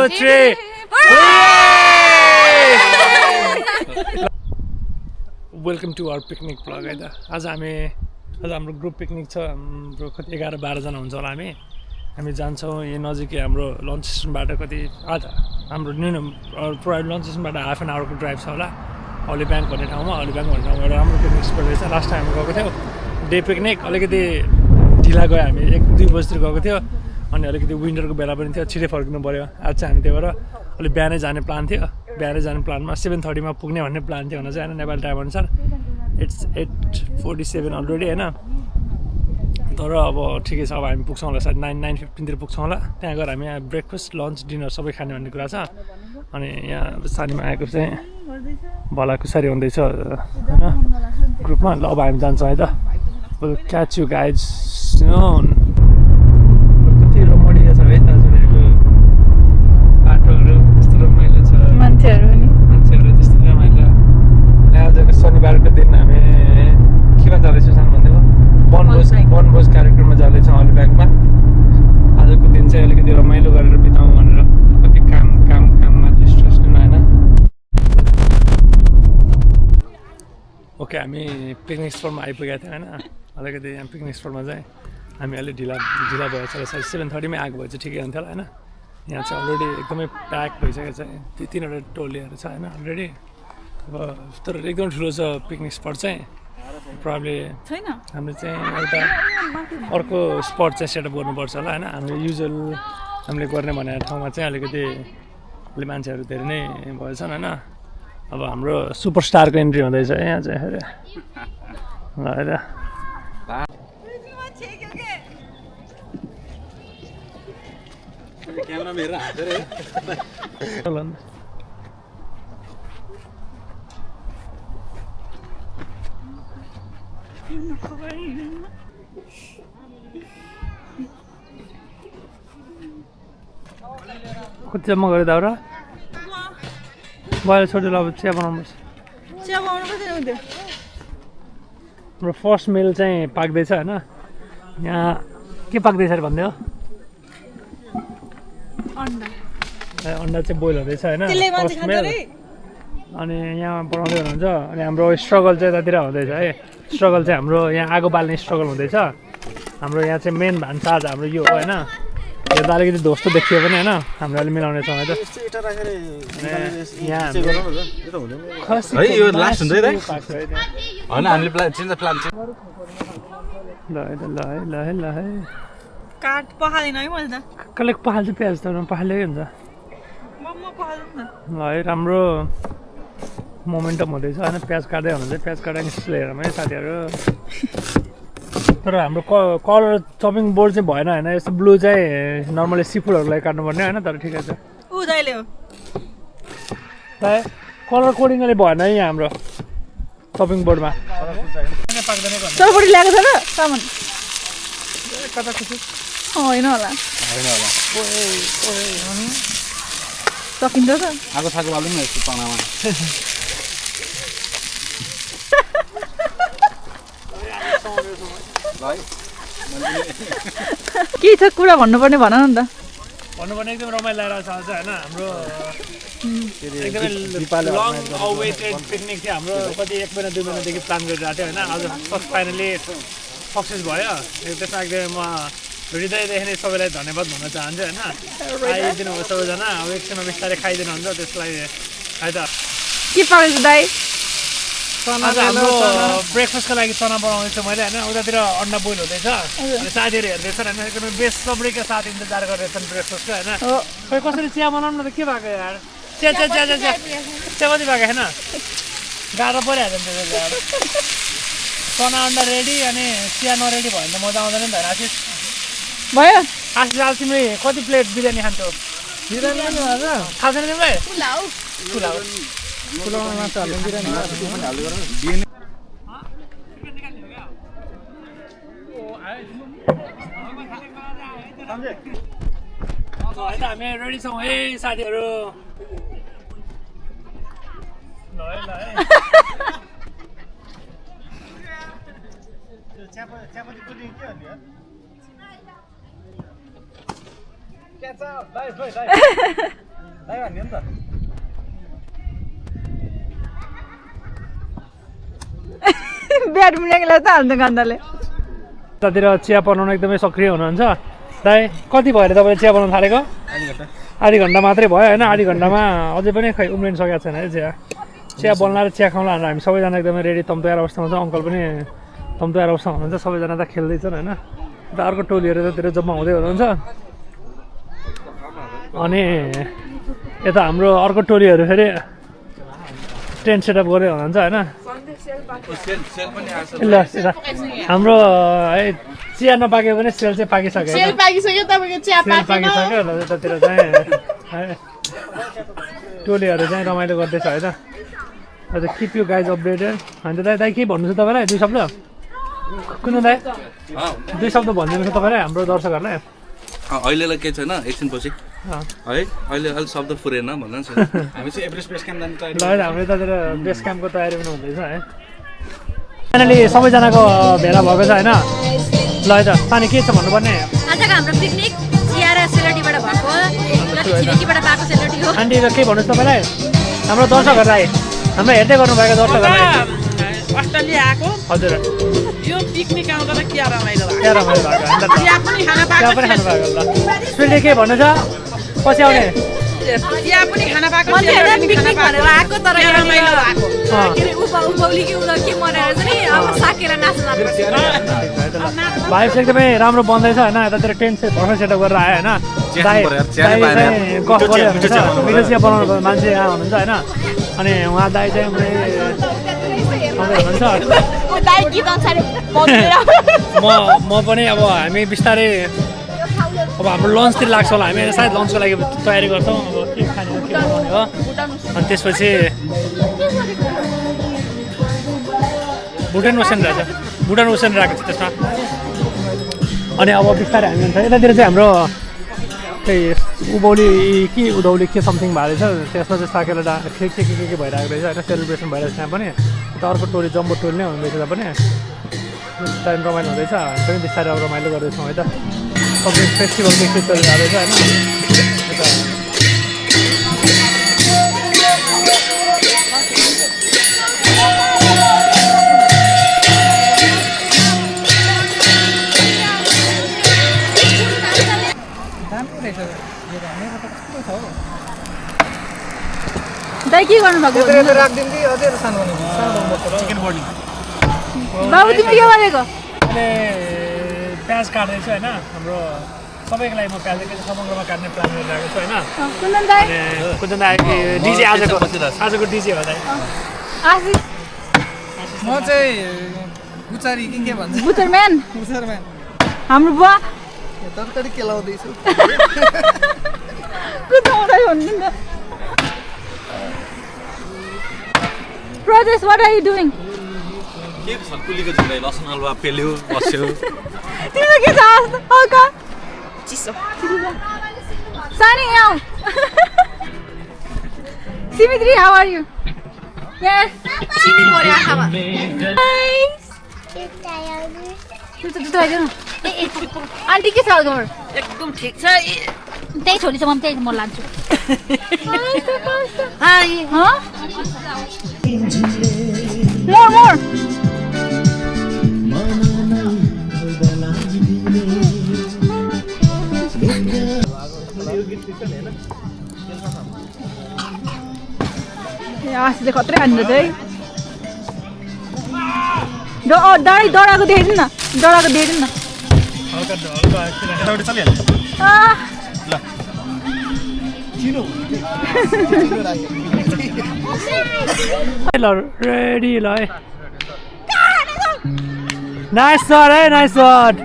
2, 3. Welcome to our picnic vlog है त। आज हाम्रो ग्रुप पिकनिक छ। हाम्रो कति 11-12 जना हुन्छ होला। हामी जान्छौँ यो नजिकै हाम्रो लन्च स्टेसनबाट कति हाम्रो न्यूनतम पुरा लन्च स्टेसनबाट हाफ एन आवरको ड्राइभ छ होला। अलिब्याङ्क भन्ने ठाउँमा एउटा राम्रो पिकनिक स्पट रहेछ। लास्ट टाइम हामी गएको थियौँ डे पिकनिक, अलिकति ढिला गयो। हामी 1-2 बजीतिर गएको थियो अनि अलिकति विन्टरको बेला पनि थियो, छिटै फर्किनु पऱ्यो। आज चाहिँ हामी त्यही भएर अलिक बिहानै जाने प्लान थियो। बिहानै जाने प्लानमा 7:30 मा पुग्ने भन्ने प्लान थियो हुन चाहिँ होइन, नेपाली टाइम अनुसार। इट्स 8:47 अलरेडी होइन। तर अब ठिकै छ, अब हामी पुग्छौँ होला सायद 9:15 पुग्छौँ होला। त्यहाँ गएर हामी यहाँ ब्रेकफास्ट लन्च डिनर सबै खाने भन्ने कुरा छ। अनि यहाँ सानीमा आएको चाहिँ भलाकुसारी हुँदैछ होइन ग्रुपमा। ल अब हामी जान्छौँ है त। विल क्याच यु गाइज सुन। कति रमाइलो छ है दाजुहरूको बाटोहरू, कस्तो रमाइलो छ, मान्छेहरू त्यस्तो रमाइलो। आजको शनिबारको दिन हामी केमा जाँदैछौँ सानो भन्दै वनभोज कार्यक्रममा जाँदैछौँ अलिब्याङ्कमा। आजको दिन चाहिँ अलिकति रमाइलो गरेर बिताउँ भनेर, कति काममा स्ट्रेस लिनु होइन। ओके, हामी पिकनिक स्पटमा आइपुगेको थियौँ होइन। अलिकति यहाँ पिकनिक स्पटमा चाहिँ हामी अलिक ढिला भएछ र 7:30 मै आएको भए चाहिँ ठिकै हुन्थ्यो होला होइन। यहाँ चाहिँ अलरेडी एकदमै प्याक भइसकेको छ। 3-4 टोलीहरू छ होइन अलरेडी। अब तर एकदम ठुलो छ पिकनिक स्पट चाहिँ। प्रब्लम छैन, हामीले चाहिँ एउटा अर्को स्पट चाहिँ सेटअप गर्नुपर्छ होला होइन। हामीले युजुअल हामीले गर्ने भनेर ठाउँमा चाहिँ अलिकति मान्छेहरू धेरै नै भएछन् होइन। अब हाम्रो सुपरस्टारको इन्ट्री हुँदैछ यहाँ चाहिँ हेर ल हेर। क्यामेरा मेरो हात रे कति जम्मा गऱ्यो दाउरा गएर छोडेर अब चिया बनाउनुपर्छ। हाम्रो फर्स्ट मिल चाहिँ पाक्दैछ होइन। यहाँ के पाक्दैछ अरे भन्दै हो? अन्डा चाहिँ बोइल हुँदैछ होइन फर्स्ट मिल। अनि यहाँ बनाउँदै हुनुहुन्छ। अनि हाम्रो स्ट्रगल चाहिँ यतातिर हुँदैछ है। स्ट्रगल चाहिँ हाम्रो यहाँ आगो बाल्ने स्ट्रगल हुँदैछ। हाम्रो यहाँ चाहिँ मेन भान्सा आज हाम्रो यो हो होइन। यो त अलिकति ध्वस्तो देखियो पनि होइन, हामीले अलिक मिलाउने छौँ है त। कसले पखाल्छ प्याज त पखालेकै हुन्छ। ल है राम्रो मोमेन्टम हुँदैछ होइन। प्याज काट्दै हुनुहुन्छ। प्याज काट्दा हेरौँ है साथीहरू। तर हाम्रो कलर चपिङ बोर्ड चाहिँ भएन होइन। यस्तो ब्लू चाहिँ नर्मली सिफुडहरूलाई काट्नुपर्ने होइन। तर ठिकै छ कलर कोडिङले भएन है यहाँ हाम्रो चपिङ बोर्डमा। होइन होला सकिन्छ त। आगो सागो बाल्नु न यस्तो पानामा। के छ कुरा भन्नुपर्ने भन न त। भन्नुपर्ने एकदम रमाइलो लागेको छ आज होइन। हाम्रो एकदमै लङ अवेटेड पिकनिक थियो हाम्रो। कति 1 महिना 2 महिनादेखि प्लान गरिरहेको थियो होइन। आज फर्स्ट फाइनली सक्सेस भयो। त्यसमा एकदमै म हृदयदेखि नै सबैलाई धन्यवाद भन्न चाहन्छु होइन। आइदिनु भयो सबैजना। अब एकछिनमा बिस्तारै खाइदिनुहुन्छ त्यसलाई है त। के पाउँछ दाइ? आज हाम्रो ब्रेकफास्टको लागि चना बनाउँदैछु मैले होइन। उतातिर अन्डा बोइल हुँदैछ। अनि साथीहरू हेर्दैछन् होइन। एकदमै बेसब्रीका साथ इन्तजार गरिरहेछन् ब्रेकफास्टको होइन। खै कसरी चिया बनाउनु न त के भएको यार? चिया पनि भएको होइन। गाह्रो परिहाल्यो नि त्यो यार। चना अन्डा रेडी अनि चिया नरेडी भयो भने त मजा आउँदैन नि त। आशिष भयो आशिष आज तिमीले कति प्लेट बिरयानी खान्छौ? बिरयानी खान्छ नि तिमीलाई? पुलाउमा मात्र हाल्नु बिरयानी होइन। हामी रेडी छौँ है साथीहरू। ल है चियापत्ती पुडिङ के भन्ने हो? Catch out! Nice. ब्याडमिन्टनलाई त हाल्नु गन्दाले यतातिर चिया बनाउन एकदमै सक्रिय हुनुहुन्छ दाइ कति भयो अरे तपाईँले चिया बनाउन थालेको आधी घन्टा मात्रै भयो होइन आधी घन्टामा अझै पनि खै उम्रिन सकेको छैन है चिया बनाएर चिया खाउँला भनेर हामी सबैजना एकदमै रेडी तम्तयार अवस्थामा छ अङ्कल पनि तम्तयार अवस्थामा हुनुहुन्छ सबैजना त खेल्दैछन् होइन यता अर्को टोलीहरू यतातिर जम्मा हुँदै हुनुहुन्छ अनि यता हाम्रो अर्को टोलीहरू फेरि टेन्ट सेटअप गर्दै हुनुहुन्छ होइन ल हाम्रो है चिया नपाक्यो भने सेल चाहिँ पाकिसक्यो सेल पाकिसक्यो तपाईँको चिया सेल पाकिसक्यो ल यतातिर चाहिँ है टोलीहरू चाहिँ रमाइलो गर्दैछ है त हजुर किप यु गाइज अपडेटेड अन्त दाइ के भन्नु छ तपाईँलाई दुई शब्द कुन दाइ दुई शब्द भनिदिनु छ तपाईँलाई हाम्रो दर्शकहरूलाई अहिलेलाई केही छैन एकछिनपछि है अहिले शब्द फुरेन भन्न हामी चाहिँ एभरेस्ट बेस क्याम्प जाने तयारी ल हाम्रो यतातिर बेस क्याम्पको तयारी पनि हुँदैछ है फाइनली सबैजनाको भेला भएको छ होइन ल है त सानी के छ भन्नुपर्ने आजको हाम्रो पिकनिक चिया र सेलरोटीबाट भएको छिमेकीबाट पाएको सेलरोटी हो आन्टी के भन्नुहोस् तपाईँलाई हाम्रो दर्शकहरूलाई हाम्रो हेर्दै गर्नुभएको दर्शकहरूलाई अस्ट्रेलिया आएको हजुर यो पिकनिक आउँदा त क्या रमाइलो भयो क्या रमाइलो भएको अन्त चिया पनि खान चिया पनि खानु भएको ल स्पिलले के भन्नु छ पछि आउने चिया पनि खान पाएको अन्त हेर्दा पिकनिक भनेर आएको तर क्या रमाइलो भएको के अरे उभौली कि उदा के मरेर चाहिँ नि अब साकेर नाच्न जानुपर्छ भाइब्स एकदमै राम्रो बन्दैछ होइन यतातिर टेन्ट चाहिँ भर्खर सेटअप गरेर आयो होइन दाइ चाहिँ गफ गरिरहेको मिठो चिया बनाउनु मान्छे यहाँ हुनुहुन्छ होइन अनि उहाँ दाइ चाहिँ हुनुहुन्छ म पनि अब हामी बिस्तारै अब हाम्रो लन्चतिर लाग्छ होला हामी सायद लन्चको लागि तयारी गर्छौँ अब के खाने हो के बनाउने हो अनि त्यसपछि भुटान ओसन रहेछ भुटान ओसन रहेको छ त्यसमा अनि अब बिस्तारै हामी हुन्छ यतातिर चाहिँ हाम्रो त्यही उभौली कि उधौली के समथिङ भएको रहेछ त्यसमा चाहिँ साकेर के भइरहेको रहेछ होइन सेलिब्रेसन भइरहेको छ त्यहाँ पनि अन्त अर्को टोली जम्बो टोली नै हुँदैछ त्यहाँ पनि टाइम रमाइलो हुँदैछ हामी पनि बिस्तारै अब रमाइलो गर्दैछौँ है त सबै फेस्टिभलको एकचोटि चलिरहेको रहेछ होइन दाइ के गर्नुभएको बाबु तिमी के गरेको अहिले प्याज काट्दैछु होइन हाम्रो सबैको लागि म प्याज एकैचोटि समग्रमा काट्ने प्लान गरिरहेको छु होइन कुन्दन दाइ अनि कुन डिजे आजको डिजे हो दाइ आशिष म चाहिँ बुचारी के भन्छ बुचरम्यान बुचारम्यान हाम्रो बुवा तरकारी केलाउँदैछु कुदाउँदै हुनु नि Brothers, what are you doing? के छ कुलीको झुलै लसुन हलुवा पेल्यो बस्यो तिम्रो के छ हल्का चिसो Sunny, now. Simitri, how are you? Yes. चिनी पर्यो आँखामा Nice. आन्टी के छ घर एकदम ठिक छ त्यही छोरीसम्म त्यही म लान्छु More. आशिषले खत्रै हान्नु चाहिँ डराको देखाइदिनु न Ready, like. Nice shot, eh? Nice shot.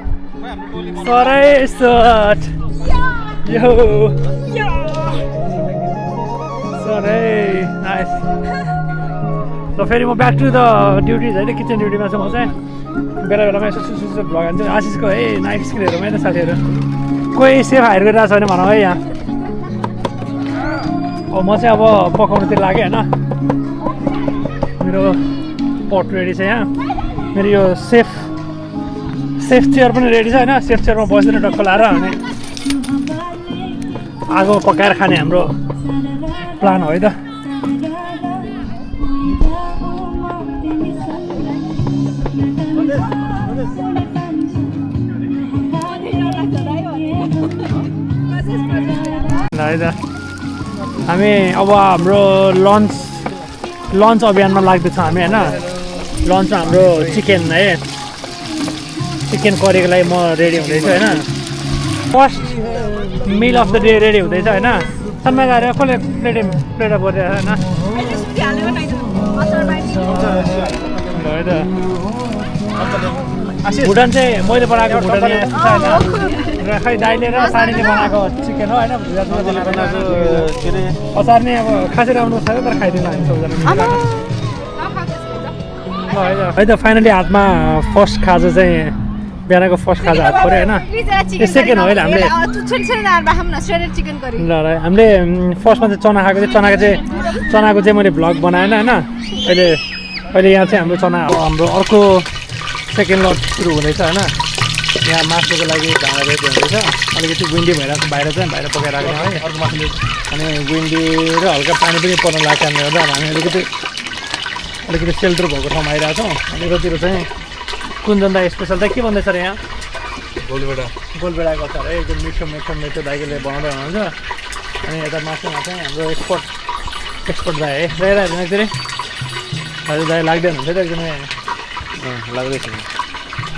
Sorry, shot. Yo. Sorry, nice. So, फेरि म ब्याक टु द ड्युटिज होइन किचन ड्युटीमा छु म चाहिँ बेला बेलामा यसो सुसु भ्लग हान्छ आशिषको है नाइफ स्किलहरू होइन साथीहरू कोही सेफ हायर गरिरहेको छ भने भनौँ है यहाँ अब म चाहिँ अब पकाउनुतिर लागेँ होइन मेरो पट रेडी छ यहाँ मेरो यो सेफ चेयर पनि रेडी छ होइन सेफ चेयरमा बस्दैन टक्क लाएर अनि आगो पकाएर खाने हाम्रो प्लान हो है त है त हामी अब हाम्रो लन्च अभियानमा लाग्दैछ हामी होइन लन्चमा हाम्रो चिकन है चिकन करीको लागि म रेडी हुँदैछु होइन first meal of the day ready हुँदैछ होइन समय गएर कसले प्लेट गरिरहेको होइन भुटान चाहिँ मैले बनाएको भुटान र खै दाइले र सानीले बनाएको चिकन हो होइन अचार नै अब खासै राम्रो छ तर खाइदिनु हामी सबजना है त फाइनली हातमा फर्स्ट खाजा चाहिँ बिहानको फर्स्ट खाजा हात पऱ्यो होइन सेकेन्ड हो हामीले ल हामीले फर्स्टमा चाहिँ चना खाएको चाहिँ चनाको चाहिँ मैले भ्लग बनाएन होइन अहिले यहाँ चाहिँ हाम्रो चना हाम्रो अर्को सेकेन्ड लट सुरु हुँदैछ होइन यहाँ मासुको लागि भाँडा रेडी हुँदैछ अलिकति विन्डी भइरहेको बाहिर चाहिँ बाहिर पकाएर राख्ने है अर्को मासुले अनि विन्डी र हल्का पानी पनि पर्न लाग्छ कारणले गर्दा हामी अलिकति सेल्टर भएको ठाउँमा आइरहेको छौँ अनि यतातिर चाहिँ कुञ्जन दाई स्पेसल चाहिँ के भन्दैछ र यहाँ गोलबेडाको अचार है एकदम मिठो दाइकोले बनाउँदै हुनुहुन्छ अनि यता मासुमा चाहिँ हाम्रो एक्सपर्ट दाई है रहेर एकचोटि हजुर दाई लाग्दै हुनुहुन्छ त एकदमै लाग्दैछ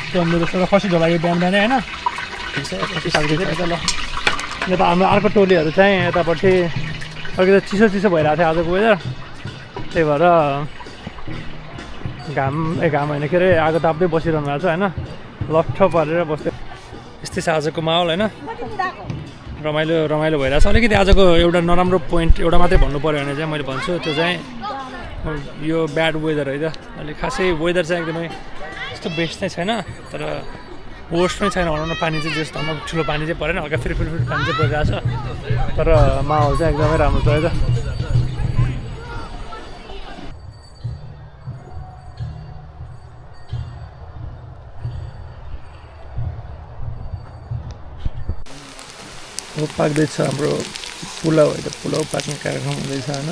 त्यो मेरो खसी झोलायो बिहान बिहानै होइन खसी सक्दैछ यता ल यता हाम्रो अर्को टोलीहरू चाहिँ यतापट्टि अलिकति चिसो भइरहेको थियो आजको वेदर त्यही भएर घाम होइन के अरे आगो ताप्दै बसिरहनु भएको छ होइन लट्ठ पारेर बस्दै यस्तै छ आजको माहौल होइन रमाइलो भइरहेको छ अलिकति आजको एउटा नराम्रो पोइन्ट एउटा मात्रै भन्नु पऱ्यो भने चाहिँ मैले भन्छु त्यो चाहिँ यो ब्याड वेदर है त अहिले खासै वेदर चाहिँ एकदमै त्यस्तो बेस्ट चाहिँ छैन तर वर्स्ट पनि छैन भनौँ न पानी चाहिँ जस्तो ठुलो पानी चाहिँ परेन हल्का फेरि पानी चाहिँ परिरहेको छ तर माहौल चाहिँ एकदमै राम्रो छ है त पाक्दैछ हाम्रो पुलाउ है त पुलाउ पाक्ने कार्यक्रम हुँदैछ होइन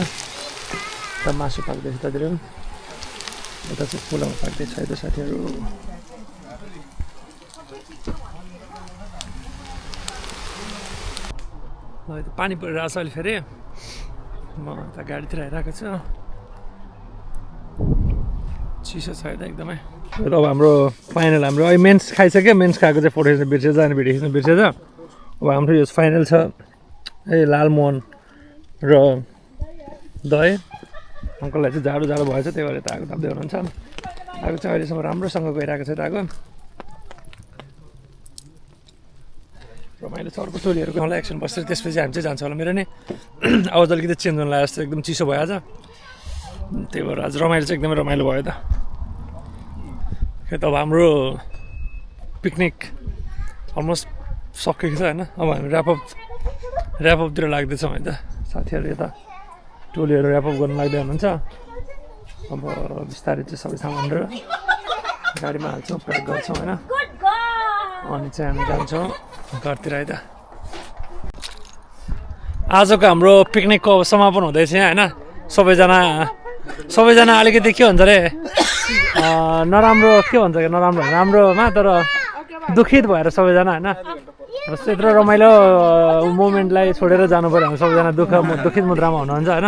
त मासु पाक्दैछ त्यतिर पनि यता चाहिँ पुलाउ पाक्दैछ है त साथीहरू पानी परिरहेको छ अहिले फेरि म यता गाडीतिर आइरहेको छु चिसो छ है त एकदमै अब हाम्रो फाइनल हाम्रो अहिले मेन्स खाइसक्यो मेन्स खाएको चाहिँ फोटो खिच्नु बिर्सेछ अनि भिडियो खिच्नु बिर्सेछ अब हाम्रो यो फाइनल छ लालमोहन र दही अङ्कललाई चाहिँ जाडो भएछ त्यही भएर यता आगो ताप्दै हुनुहुन्छ आगो चाहिँ अहिलेसम्म राम्रोसँग गइरहेको छ आगो रमाइलो छ अर्को टोलीहरूको मलाई एक्सन बस्छ त्यसपछि हामी चाहिँ जान्छ होला मेरो नै आवाज अलिकति चेन्ज हुन लाग्यो जस्तो एकदम चिसो भयो आज त्यही भएर आज रमाइलो चाहिँ एकदमै रमाइलो भयो त अब हाम्रो पिकनिक अलमोस्ट सकेको छ होइन अब हामी ऱ्यापअपतिर लाग्दैछौँ है त साथीहरू यता टोलीहरू ऱ्यापअप गर्नु लाग्दै हुनुहुन्छ अब बिस्तारै चाहिँ सबै सामानहरू गाडीमा हाल्छौँ प्याक गर्छौँ होइन अनि चाहिँ हामी जान्छौँ घरतिर है त आजको हाम्रो पिकनिकको समापन हुँदैछ होइन सबैजना अलिकति के भन्छ अरे नराम्रो के भन्छ कि नराम्रो राम्रोमा तर दुखित भएर सबैजना होइन यत्रो रमाइलो मोमेन्टलाई छोडेर जानु पऱ्यो हामी सबैजना दुखित मुद्रामा हुनुहुन्छ होइन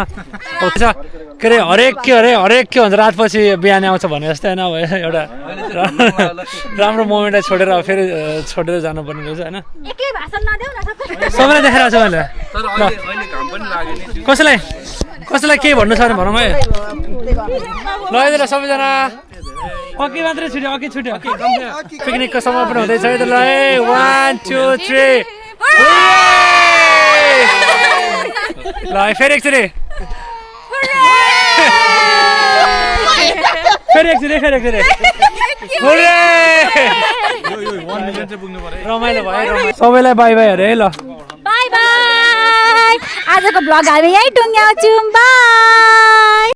के अरे हरेक के भन्छ रातपछि बिहान आउँछ भने जस्तै होइन अब एउटा राम्रो मोमेन्टलाई छोडेर जानुपर्ने रहेछ होइन सबैलाई देखाइरहेको छु मैले कसैलाई केही भन्नु छ भने भनौँ है ल यति सबैजना अघि मात्रै छुट्यो पिकनिकको समापन हुँदैछ है त ल 1 2 3 ल फेरि एकचोटि रमाइलो भयो सबैलाई बाई बाई अरे है ल बाई बाई आजको ब्लग हामी यहीँ टुङ्ग्याउँछौँ बाई